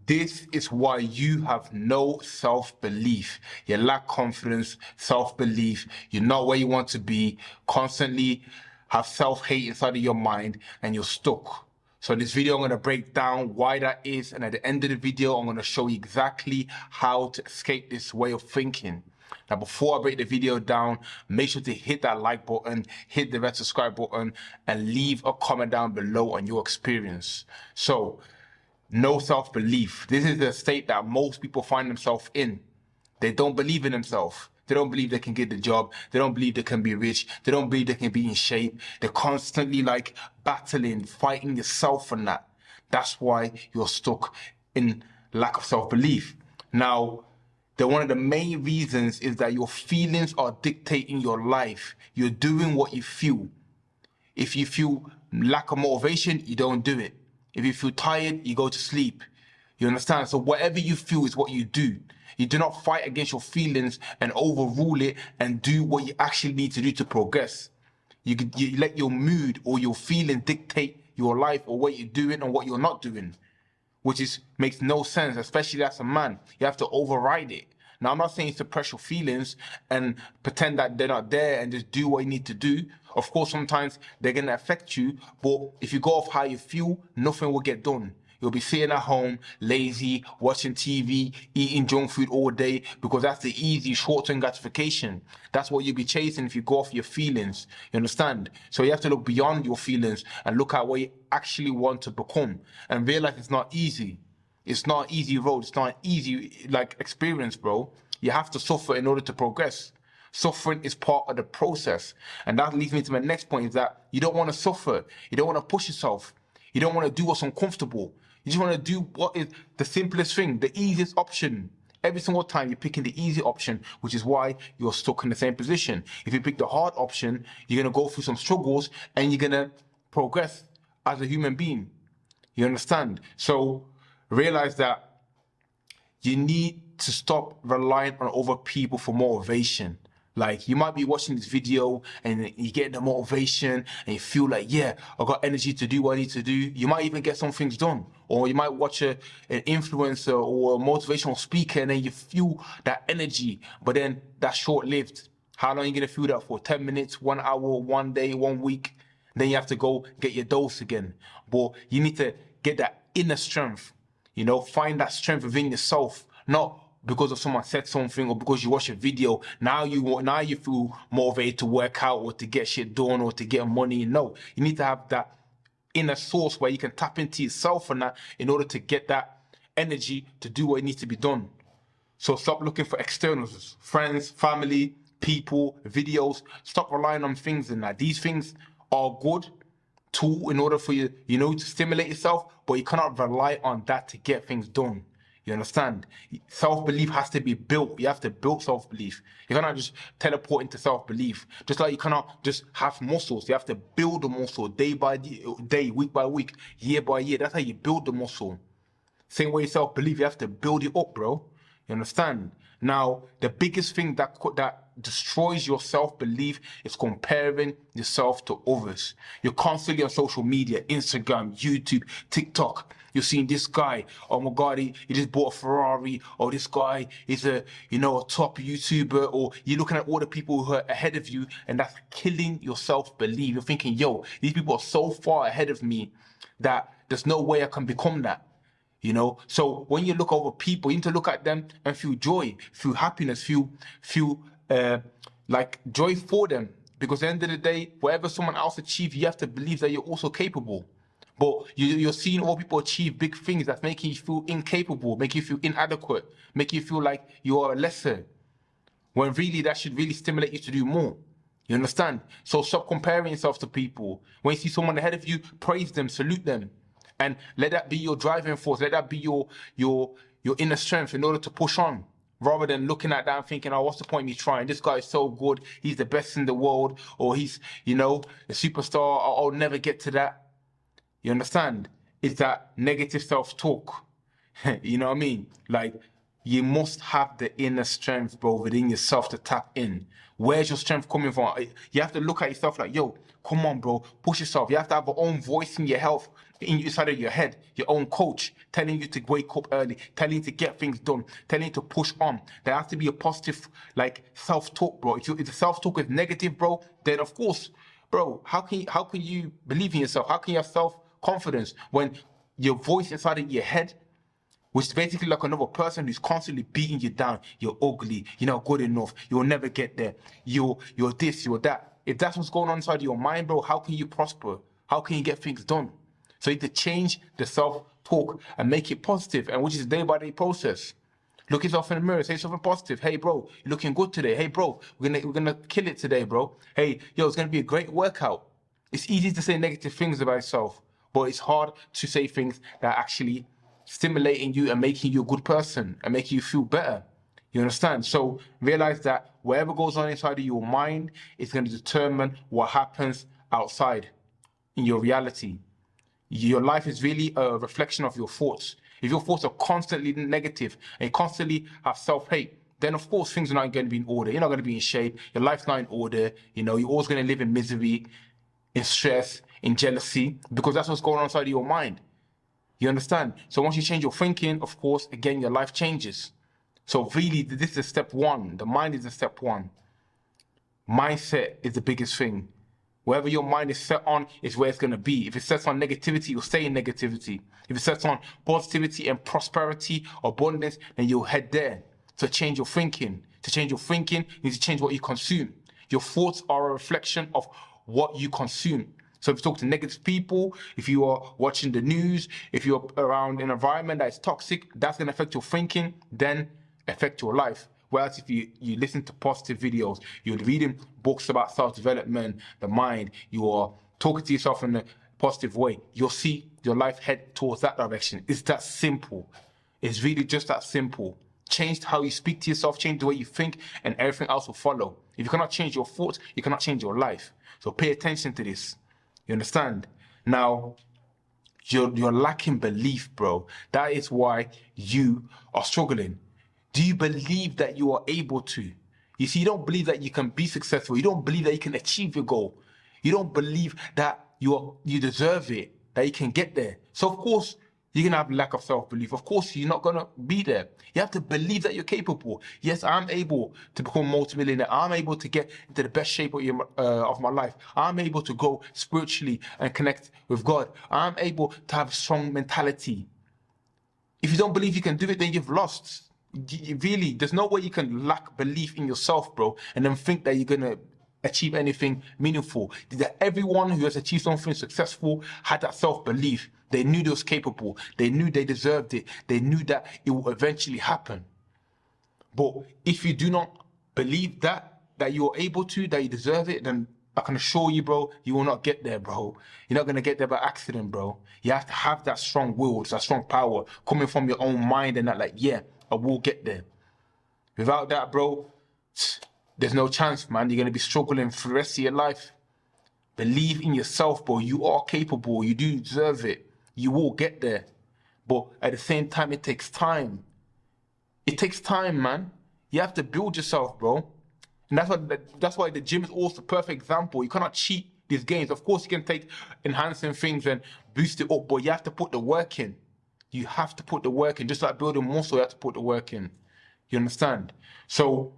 This is why you have no self-belief. You lack confidence, self-belief. You're not where you want to be, constantly have self-hate inside of your mind, and you're stuck. So in this video, I'm going to break down why that is. And at the end of the video, I'm going to show you exactly how to escape this way of thinking. Now, before I break the video down, make sure to hit that like button, hit the red subscribe button, and leave a comment down below on your experience. So, no self-belief. This is the state that most people find themselves in. They don't believe in themselves. They don't believe they can get the job. They don't believe they can be rich. They don't believe they can be in shape. They're constantly like battling, fighting yourself for that. That's why you're stuck in lack of self-belief. Now, one of the main reasons is that your feelings are dictating your life. You're doing what you feel. If you feel lack of motivation, you don't do it. If you feel tired, you go to sleep. You understand? So whatever you feel is what you do. You do not fight against your feelings and overrule it and do what you actually need to do to progress. You let your mood or your feeling dictate your life or what you're doing and what you're not doing, which makes no sense, especially as a man. You have to override it. Now, I'm not saying suppress your feelings and pretend that they're not there and just do what you need to do. Of course, sometimes they're going to affect you, but if you go off how you feel, nothing will get done. You'll be sitting at home, lazy, watching TV, eating junk food all day because that's the easy short-term gratification. That's what you'll be chasing if you go off your feelings. You understand? So you have to look beyond your feelings and look at what you actually want to become and realize it's not easy. It's not an easy road. It's not an easy experience, bro. You have to suffer in order to progress. Suffering is part of the process. And that leads me to my next point is that you don't want to suffer. You don't want to push yourself. You don't want to do what's uncomfortable. You just want to do what is the simplest thing, the easiest option. Every single time you're picking the easy option, which is why you're stuck in the same position. If you pick the hard option, you're going to go through some struggles and you're going to progress as a human being. You understand? So realize that you need to stop relying on other people for motivation. Like, you might be watching this video and you get the motivation and you feel like, yeah, I got energy to do what I need to do. You might even get some things done. Or you might watch an influencer or a motivational speaker and then you feel that energy, but then that's short-lived. How long are you going to feel that for? 10 minutes, 1 hour, 1 day, 1 week? Then you have to go get your dose again. But you need to get that inner strength. You know, find that strength within yourself, not because of someone said something or because you watch a video. Now you feel motivated to work out or to get shit done or to get money. No, you need to have that inner source where you can tap into yourself and that in order to get that energy to do what needs to be done. So stop looking for externals, friends, family, people, videos. Stop relying on things and that. These things are good tool in order for you, to stimulate yourself, but you cannot rely on that to get things done. You understand? Self-belief has to be built. You have to build self-belief. You cannot just teleport into self-belief. Just like you cannot just have muscles. You have to build the muscle day by day, week by week, year by year. That's how you build the muscle. Same way self-belief, you have to build it up, bro. You understand? Now, the biggest thing that destroys your self-belief is comparing yourself to others. You're constantly on social media, Instagram, YouTube, TikTok. You're seeing this guy, oh my God, he just bought a Ferrari, or this guy is a top YouTuber, or you're looking at all the people who are ahead of you, and that's killing your self-belief. You're thinking, yo, these people are so far ahead of me that there's no way I can become that. So when you look over people, you need to look at them and feel joy, feel happiness, feel like joy for them. Because at the end of the day, whatever someone else achieves, you have to believe that you're also capable. But you're seeing all people achieve big things that's making you feel incapable, make you feel inadequate, make you feel like you are lesser. When really that should really stimulate you to do more. You understand? So stop comparing yourself to people. When you see someone ahead of you, praise them, salute them. And let that be your driving force. Let that be your inner strength in order to push on. Rather than looking at that and thinking, oh, what's the point of me trying? This guy is so good. He's the best in the world. Or he's, a superstar. I'll never get to that. You understand? It's that negative self-talk. You know what I mean? Like, you must have the inner strength, bro, within yourself to tap in. Where's your strength coming from? You have to look at yourself like, yo, come on, bro, push yourself. You have to have your own voice in your health inside of your head, your own coach telling you to wake up early, telling you to get things done, telling you to push on. There has to be a positive, like, self-talk, bro. If the self-talk is negative, bro, then of course, bro, how can you believe in yourself? How can you have self-confidence when your voice inside of your head, which is basically like another person who's constantly beating you down? You're ugly, you're not good enough, you'll never get there, you're this, you're that. If that's what's going on inside your mind, bro, how can you prosper? How can you get things done? So you need to change the self-talk and make it positive, and which is a day-by-day process. Look yourself in the mirror, say something positive. Hey, bro, you're looking good today. Hey, bro, we're gonna kill it today, bro. Hey, yo, it's gonna be a great workout. It's easy to say negative things about yourself, but it's hard to say things that are actually stimulating you and making you a good person and making you feel better. You understand? So realize that whatever goes on inside of your mind is going to determine what happens outside in your reality. Your life is really a reflection of your thoughts. If your thoughts are constantly negative and you constantly have self-hate, then of course things are not going to be in order. You're not going to be in shape. Your life's not in order. You know, you're always going to live in misery, in stress, in jealousy, because that's what's going on inside of your mind. You understand? So once you change your thinking, of course, again, your life changes. So really, this is step one. The mind is the step one. Mindset is the biggest thing. Wherever your mind is set on is where it's going to be. If it sets on negativity, you'll stay in negativity. If it sets on positivity and prosperity, abundance, then you'll head there. To change your thinking. To change your thinking, you need to change what you consume. Your thoughts are a reflection of what you consume. So if you talk to negative people, if you are watching the news, if you're around an environment that is toxic, that's going to affect your thinking, then affect your life. Whereas if you listen to positive videos, you're reading books about self-development, the mind, you are talking to yourself in a positive way, you'll see your life head towards that direction. It's that simple. It's really just that simple. Change how you speak to yourself, change the way you think, and everything else will follow. If you cannot change your thoughts, you cannot change your life. So pay attention to this. You understand? Now, you're lacking belief, bro. That is why you are struggling. Do you believe that you are able to? You see, you don't believe that you can be successful. You don't believe that you can achieve your goal. You don't believe that you deserve it, that you can get there. So of course, you're going to have lack of self-belief. Of course, you're not going to be there. You have to believe that you're capable. Yes, I'm able to become a multimillionaire. I'm able to get into the best shape of my life. I'm able to grow spiritually and connect with God. I'm able to have a strong mentality. If you don't believe you can do it, then you've lost. Really, there's no way you can lack belief in yourself, bro, and then think that you're going to achieve anything meaningful. That everyone who has achieved something successful had that self-belief. They knew they was capable. They knew they deserved it. They knew that it will eventually happen. But if you do not believe that you're able to, that you deserve it, then I can assure you, bro, you will not get there, bro. You're not going to get there by accident, bro. You have to have that strong will, that strong power coming from your own mind and that, like, yeah, I will get there. Without that, bro, there's no chance, man. You're going to be struggling for the rest of your life. Believe in yourself, bro. You are capable. You do deserve it. You will get there. But at the same time, it takes time. It takes time, man. You have to build yourself, bro. And that's why the gym is also the perfect example. You cannot cheat these games. Of course, you can take enhancing things and boost it up, but you have to put the work in. You have to put the work in. Just like building muscle, you have to put the work in. You understand? So,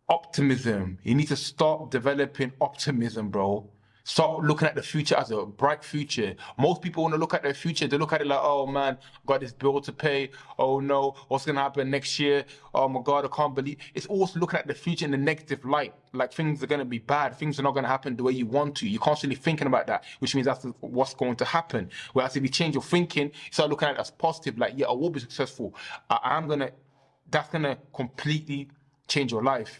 optimism. You need to start developing optimism, bro. Start looking at the future as a bright future. Most people want to look at their future. They look at it like, oh man, I got this bill to pay. Oh no, what's going to happen next year? Oh my God, I can't believe. It's also looking at the future in a negative light. Like things are going to be bad. Things are not going to happen the way you want to. You're constantly thinking about that, which means that's what's going to happen. Whereas if you change your thinking, you start looking at it as positive. Like, yeah, I will be successful. That's going to completely change your life.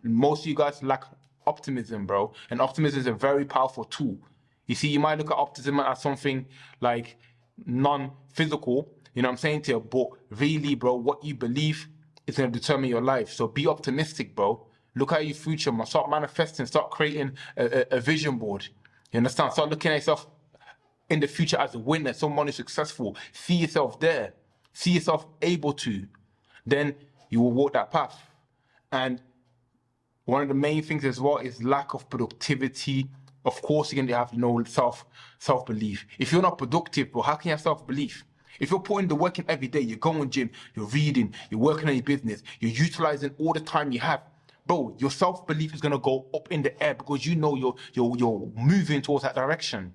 Most of you guys lack optimism, bro. And optimism is a very powerful tool. You see, you might look at optimism as something like non-physical, you know what I'm saying to you, but really, bro, what you believe is going to determine your life. So be optimistic, bro. Look at your future, man. Start manifesting, start creating a vision board. You understand? Start looking at yourself in the future as a winner, someone who's successful. See yourself there. See yourself able to. Then you will walk that path. And one of the main things as well is lack of productivity of course you're gonna have no self-belief. If you're not productive, bro, how can you have self-belief? If you're putting the work in every day, you're going gym, you're reading, you're working on your business, you're utilizing all the time you have, bro, your self-belief is gonna go up in the air because you know you're moving towards that direction.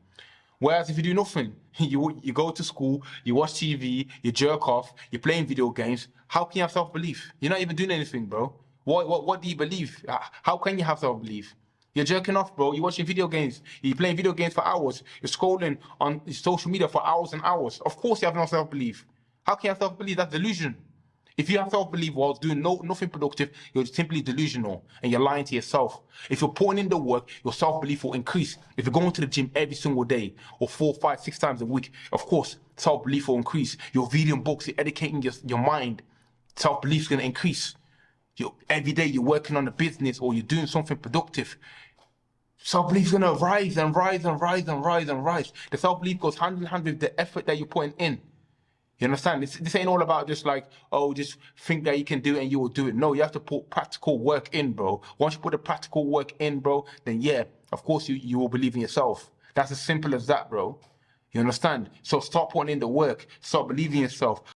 Whereas if you do nothing, you go to school, you watch TV, you jerk off, you're playing video games, how can you have self-belief? You're not even doing anything, bro. What do you believe? How can you have self-belief? You're jerking off, bro. You're watching video games. You're playing video games for hours. You're scrolling on social media for hours and hours. Of course you have no self-belief. How can you have self-belief? That's delusion. If you have self-belief while doing nothing productive, you're simply delusional and you're lying to yourself. If you're putting in the work, your self-belief will increase. If you're going to the gym every single day or 4, 5, 6 times a week, of course, self-belief will increase. You're reading books, you're educating your mind. Self-belief is going to increase. Every day you're working on a business or you're doing something productive. Self-belief is going to rise and rise and rise and rise and rise. The self-belief goes hand in hand with the effort that you're putting in. You understand? This ain't all about just like, oh, just think that you can do it and you will do it. No, you have to put practical work in, bro. Once you put the practical work in, bro, then yeah, of course you will believe in yourself. That's as simple as that, bro. You understand? So start putting in the work. Start believing in yourself.